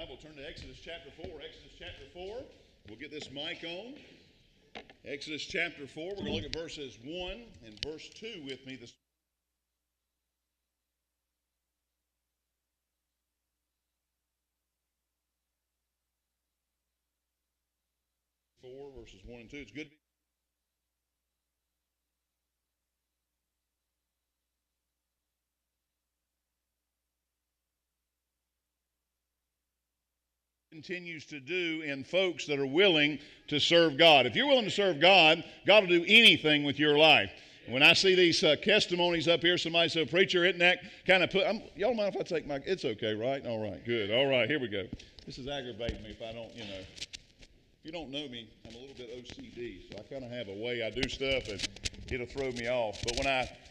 We'll turn to Exodus chapter 4. Exodus chapter 4. We'll get this mic on. Exodus chapter 4. We're going to look at verses 1 and verse 2 with me this morning. 4 verses 1 and 2. It's good to be continues to do in folks that are willing to serve God. If you're willing to serve God, God will do anything with your life. When I see these testimonies up here, somebody said, "Preacher, isn't that kind of put..." Y'all mind if I take my... It's okay, right? All right, good. All right, here we go. This is aggravating me if I don't, If you don't know me, I'm a little bit OCD, so I kind of have a way I do stuff, and it'll throw me off. But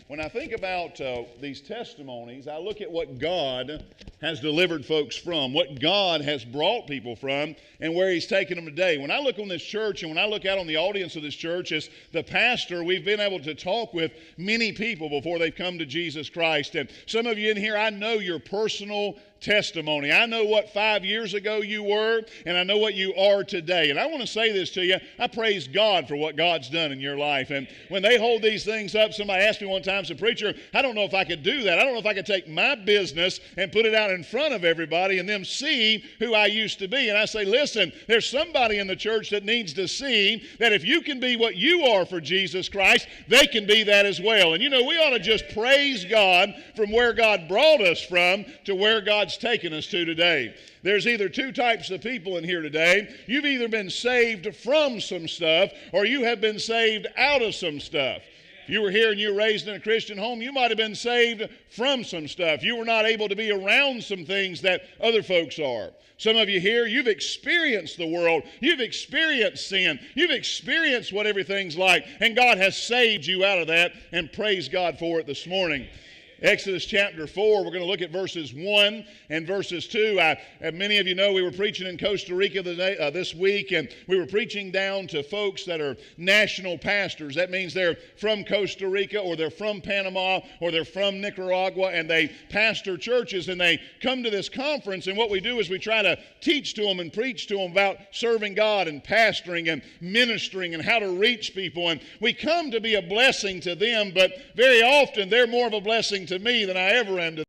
when I think about these testimonies, I look at what God has delivered folks from, what God has brought people from, and where He's taken them today. When I look on this church, and when I look out on the audience of this church as the pastor, we've been able to talk with many people before they've come to Jesus Christ. And some of you in here, I know your personal testimony. I know what 5 years ago you were, and I know what you are today. And I want to say this to you. I praise God for what God's done in your life. And when they hold these things up, somebody asked me one time, said, "Preacher, I don't know if I could do that. I don't know if I could take my business and put it out in front of everybody and them see who I used to be." And I say, listen, there's somebody in the church that needs to see that if you can be what you are for Jesus Christ, they can be that as well. And we ought to just praise God from where God brought us from to where God's taken us to today. There's either two types of people in here today. You've either been saved from some stuff or you have been saved out of some stuff. If you were here and you were raised in a Christian home, you might have been saved from some stuff. You were not able to be around some things that other folks are. Some of you here, you've experienced the world. You've experienced sin. You've experienced what everything's like. And God has saved you out of that, and praise God for it this morning. Exodus chapter 4, we're going to look at verses 1 and verses 2. Many of you know we were preaching in Costa Rica this week, and we were preaching down to folks that are national pastors. That means they're from Costa Rica, or they're from Panama, or they're from Nicaragua, and they pastor churches, and they come to this conference, and what we do is we try to teach to them and preach to them about serving God and pastoring and ministering and how to reach people. And we come to be a blessing to them, but very often they're more of a blessing to me than I ever am to them.